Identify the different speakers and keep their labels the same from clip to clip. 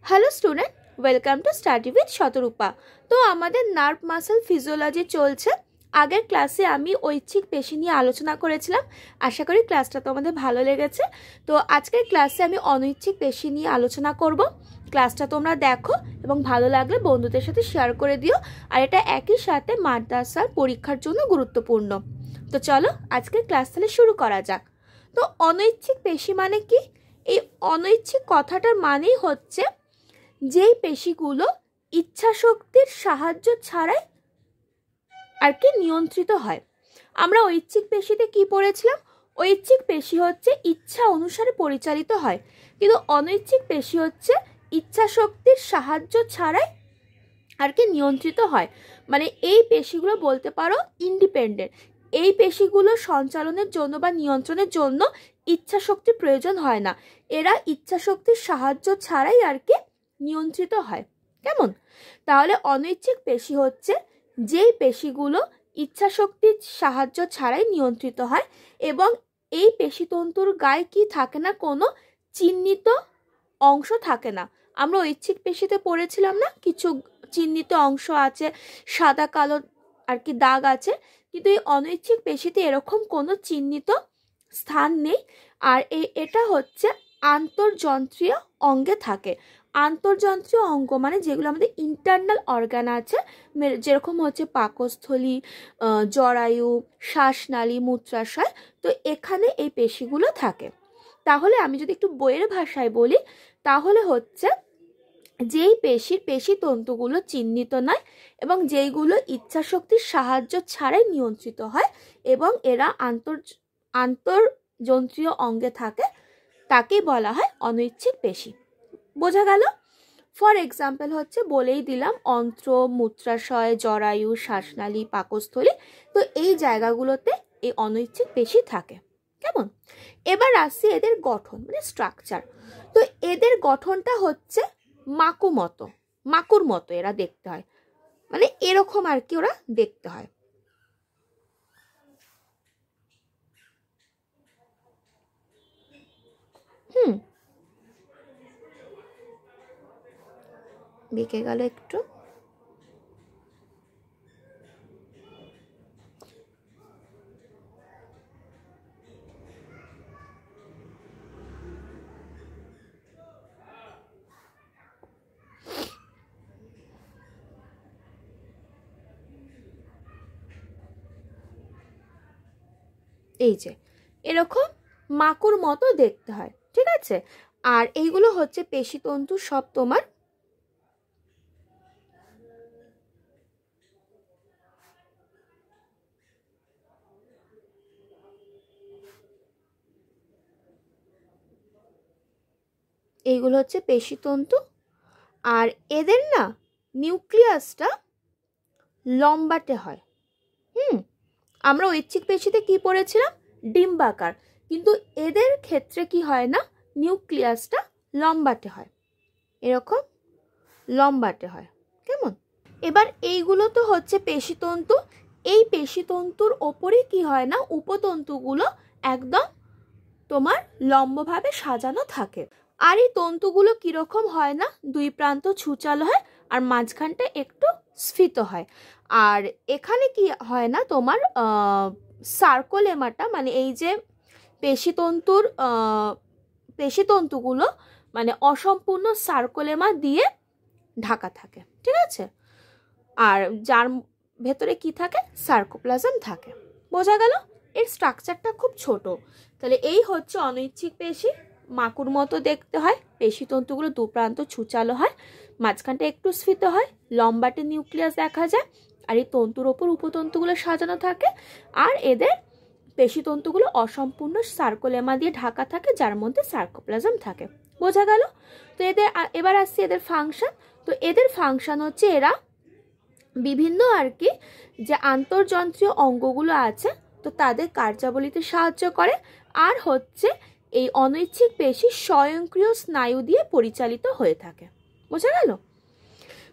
Speaker 1: Hello student, welcome to study with Shatarupa. তো আমাদের nerve muscle physiology চলছে। আগের ক্লাসে আমি ঐচ্ছিক পেশি নিয়ে আলোচনা করেছিলাম। আশা করি ক্লাসটা তোমাদের ভালো লেগেছে। তো আজকের ক্লাসে আমি অনৈচ্ছিক পেশি নিয়ে আলোচনা করব। ক্লাসটা তোমরা দেখো এবং ভালো লাগলে বন্ধুদের সাথে শেয়ার করে দিও। আর এটা একই সাথে মাদ্রাসার পরীক্ষার জন্য গুরুত্বপূর্ণ। তো চলো আজকের ক্লাস তাহলে শুরু করা যাক। তো অনৈচ্ছিক পেশি মানে কি? এই অনৈচ্ছিক কথাটার মানেই হচ্ছে যেই পেশিগুলো ইচ্ছা শক্তির সাহায্য ছাড়াই আর কি নিয়ন্ত্রিত হয়। আমরা ঐচ্ছিক পেশিতে কি পড়েছিলাম? ঐচ্ছিক পেশি হচ্ছে ইচ্ছা অনুসারে পরিচালিত হয়, কিন্তু অনৈচ্ছিক পেশি হচ্ছে ইচ্ছা শক্তির সাহায্য ছাড়াই আর কি নিয়ন্ত্রিত হয়। মানে এই পেশিগুলো বলতে পারো ইন্ডিপেন্ডেন্ট। এই পেশিগুলো সঞ্চালনের জন্য বা নিয়ন্ত্রণের জন্য ইচ্ছা শক্তির প্রয়োজন হয় না। এরা ইচ্ছা শক্তির সাহায্য ছাড়াই আর কি নিয়ন্ত্রিত হয়। কেমন? তাহলে অনৈচ্ছিক পেশি হচ্ছে যেই পেশিগুলো ইচ্ছা শক্তির সাহায্য ছাড়াই নিয়ন্ত্রিত হয় এবং এই পেশিতন্তুর গায়ে কি থাকে না, কোনো চিহ্নিত অংশ থাকে না। আমরা ঐচ্ছিক পেশিতে পড়েছিলাম না, কিছু চিহ্নিত অংশ আছে, সাদা কালো আর কি দাগ আছে, কিন্তু এই অনৈচ্ছিক পেশিতে এরকম কোনো চিহ্নিত স্থান নেই। আর এটা হচ্ছে আন্তর্যন্ত্রীয় অঙ্গে থাকে। আন্তর্যন্ত্রীয় অঙ্গ মানে যেগুলো আমাদের ইন্টারনাল অর্গান আছে, যেরকম হচ্ছে পাকস্থলী, জরায়ু, শ্বাসনালী, মূত্রাশয়। তো এখানে এই পেশিগুলো থাকে। তাহলে আমি যদি একটু বইয়ের ভাষায় বলি, তাহলে হচ্ছে যেই পেশিতন্তুগুলো চিহ্নিত নয় এবং যেইগুলো ইচ্ছাশক্তির সাহায্য ছাড়াই নিয়ন্ত্রিত হয় এবং এরা আন্তর্যন্ত্রীয় অঙ্গে থাকে, তাকেই বলা হয় অনৈচ্ছিক পেশি। বোঝা গেল? ফর এক্সাম্পল হচ্ছে বলেই দিলাম অন্ত্র, মূত্রাশয়, জরায়ু, শ্বাসনালী, পাকস্থলী। তো এই জায়গাগুলোতে এই অনৈচ্ছিক পেশি থাকে। কেমন? এবার আসছি এদের গঠন মানে স্ট্রাকচার। তো এদের গঠনটা হচ্ছে মাকুর মতো এরা দেখতে হয়, মানে এরকম আর কি ওরা দেখতে হয়। বেঁকে গেল একটু। এই যে এরকম মাকুর মতো দেখতে হয়, ঠিক আছে? আর এইগুলো হচ্ছে পেশিতন্তু, সব তোমার এইগুলো হচ্ছে পেশিতন্তু। আর এদের না নিউক্লিয়াসটা লম্বাটে হয়। আমরা ঐচ্ছিক পেশিতে কি পড়েছিলাম? ডিম্বাকার। কিন্তু এদের ক্ষেত্রে কি হয় না, নিউক্লিয়াসটা লম্বাটে হয়, এরকম লম্বাটে হয়। কেমন? এবার এইগুলো তো হচ্ছে পেশিতন্তু। এই পেশিতন্তুর ওপরে কি হয় না, উপতন্তুগুলো একদম তোমার লম্বভাবে সাজানো থাকে। আর এই তন্তুগুলো কিরকম হয় না, দুই প্রান্ত ছুচালো হয় আর মাঝখানটা একটু স্ফীত হয়। আর এখানে কি হয় না, তোমার সার্কোলেমাটা মানে এই যে পেশিতন্তুগুলো মানে অসম্পূর্ণ সার্কোলেমা দিয়ে ঢাকা থাকে, ঠিক আছে? আর যার ভেতরে কি থাকে, সার্কোপ্লাজম থাকে। বোঝা গেল? এর স্ট্রাকচারটা খুব ছোট। তাহলে এই হচ্ছে অনৈচ্ছিক পেশি, মাকুর মতো দেখতে হয়, পেশিতন্তুগুলো দু প্রান্ত ছুচালো হয়, মাঝখানটা একটু স্ফীত হয়, লম্বাটে নিউক্লিয়াস দেখা যায়, আর এই তন্তুর ওপর উপতন্তুগুলো সাজানো থাকে। আর এদের পেশিতন্তুগুলো অসম্পূর্ণ সার্কোলেমা দিয়ে ঢাকা থাকে, যার মধ্যে সার্কোপ্লাজম থাকে। বোঝা গেল? তো এবার আসছে এদের ফাংশন। তো এদের ফাংশন হচ্ছে এরা বিভিন্ন আর কি যে আন্তর্যন্ত্রীয় অঙ্গগুলো আছে তো তাদের কার্যাবলীতে সাহায্য করে। আর হচ্ছে এই অনৈচ্ছিক পেশি স্বয়ংক্রিয় স্নায়ু দিয়ে পরিচালিত হয়ে থাকে। বোঝা গেল?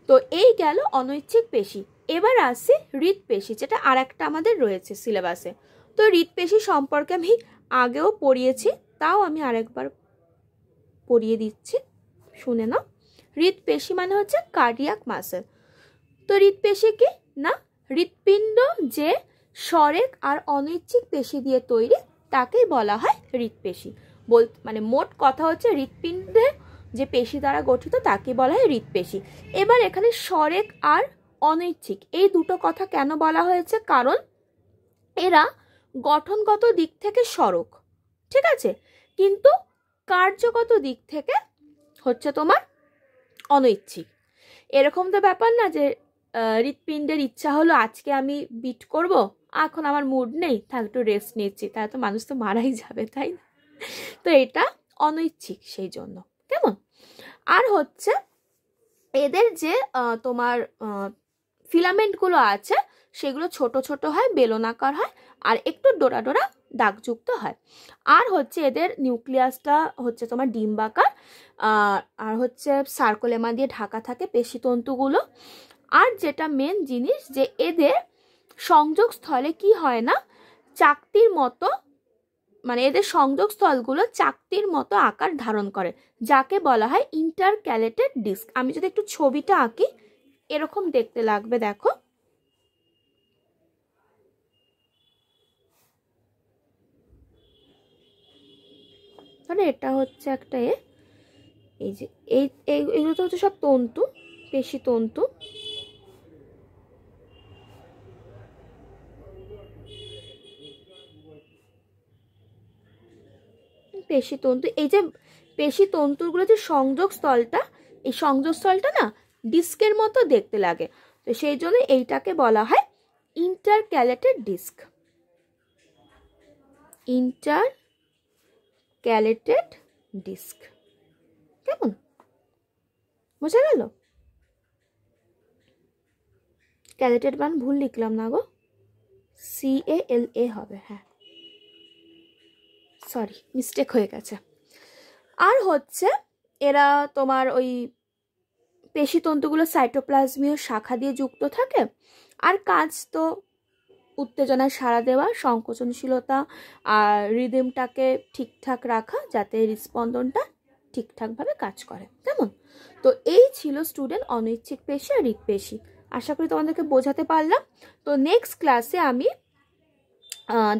Speaker 1: তো এই গেল অনৈচ্ছিক পেশি। এবার আসছে হৃৎপেশি, যেটা আর একটা আমাদের রয়েছে সিলেবাসে। তো হৃৎপেশি সম্পর্কে আমি আগেও পড়িয়েছি, তাও আমি আরেকবার পড়িয়ে দিচ্ছি, শুনে নাও। হৃৎপেশি মানে হচ্ছে কার্ডিয়াক মাসেল। তো হৃৎপেশি কি না, হৃৎপিণ্ড যে সরেক আর অনৈচ্ছিক পেশি দিয়ে তৈরি তাকেই বলা হয় হৃৎপেশি। মানে মোট কথা হচ্ছে হৃৎপিণ্ডে যে পেশি দ্বারা গঠিত তাকে বলা হয় হৃৎপেশি। এবার এখানে সরেক আর অনৈচ্ছিক এই দুটো কথা কেন বলা হয়েছে, কারণ এরা গঠনগত দিক থেকে সরক, ঠিক আছে, কিন্তু কার্যগত দিক থেকে হচ্ছে তোমার অনৈচ্ছিক। এরকম তো ব্যাপার না যে হৃৎপিণ্ডের ইচ্ছা হলো আজকে আমি বিট করব, এখন আমার মুড নেই, থাক একটু রেস্ট নিচ্ছি, তাহলে তো মানুষ তো মারাই যাবে, তাই না? তো এটা অনৈচ্ছিক সেই জন্য, কেমন। আর হচ্ছে এদের যে তোমার ফিলামেন্টগুলো আছে সেগুলো ছোট ছোট হয়, বেলনাকার হয়, আর একটু ডোরা ডোরা দাগযুক্ত হয়। আর হচ্ছে এদের নিউক্লিয়াসটা হচ্ছে তোমার ডিম্বাকার, আর হচ্ছে সার্কোলেমা দিয়ে ঢাকা থাকে পেশিতন্তুগুলো। আর যেটা মেন জিনিস যে এদের সংযোগস্থলে কি হয় না, চাকতির মতো, মানে এদের সংযোগস্থলগুলো চাকতির মতো আকার ধারণ করে, যাকে বলা হয় ইন্টারক্যালেটেড ডিস্ক। আমি যদি একটু ছবিটা আঁকি এরকম দেখতে লাগবে, দেখো। তাহলে এটা হচ্ছে একটা এই যে এইগুলো তো হচ্ছে সব তন্তু, পেশি তন্তু। পেশিতন্তু, এই যে পেশিতন্তুগুলো যে সংযোগস্থলটা, এই সংযোগস্থলটা না ডিস্কের মতো দেখতে লাগে, তো সেই জন্য এইটাকে বলা হয় ইন্টারক্যালেটেড ডিস্ক। ইন্টারক্যালেটেড ডিস্ক, কেমন বোঝা গেল? ক্যালেটেড মান ভুল লিখলাম না গো, CALA হবে, হ্যাঁ সরি মিস্টেক হয়ে গেছে। আর হচ্ছে এরা তোমার ওই পেশিতন্তুগুলো সাইটোপ্লাজমীয় শাখা দিয়ে যুক্ত থাকে, আর কাজ তো উত্তেজনায় সাড়া দেওয়া, সংকোচনশীলতা আর রিদমটাকে ঠিকঠাক রাখা, যাতে হৃদস্পন্দনটা ঠিকঠাকভাবে কাজ করে, কেমন। তো এই ছিল স্টুডেন্ট অনৈচ্ছিক পেশি আর হৃৎপেশি। আশা করি তোমাদেরকে বোঝাতে পারলাম। তো নেক্সট ক্লাসে আমি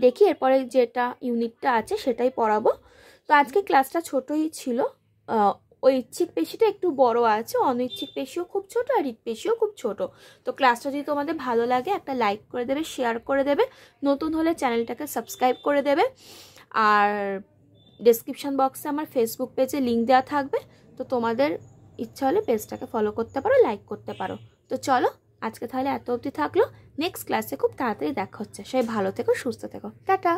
Speaker 1: দেখি এরপরে যেটা ইউনিটটা আছে সেটাই পড়াবো। তো আজকে ক্লাসটা ছোটই ছিল, ঐচ্ছিক পেশিটা একটু বড় আছে, অনৈচ্ছিক পেশিও খুব ছোট আর হৃৎপেশিও খুব ছোট। তো ক্লাসটা যদি তোমাদের ভালো লাগে একটা লাইক করে দেবে, শেয়ার করে দেবে, নতুন হলে চ্যানেলটাকে সাবস্ক্রাইব করে দেবে। আর ডেসক্রিপশন বক্সে আমার ফেসবুক পেজে লিঙ্ক দেওয়া থাকবে, তো তোমাদের ইচ্ছা হলে পেজটাকে ফলো করতে পারো, লাইক করতে পারো। তো চলো আজকে তাহলে এত অবধি থাকলো, নেক্সট ক্লাসে খুব তাড়াতাড়ি দেখা হচ্ছে। সবাই ভালো থেকো, সুস্থ থেকো, টাটা।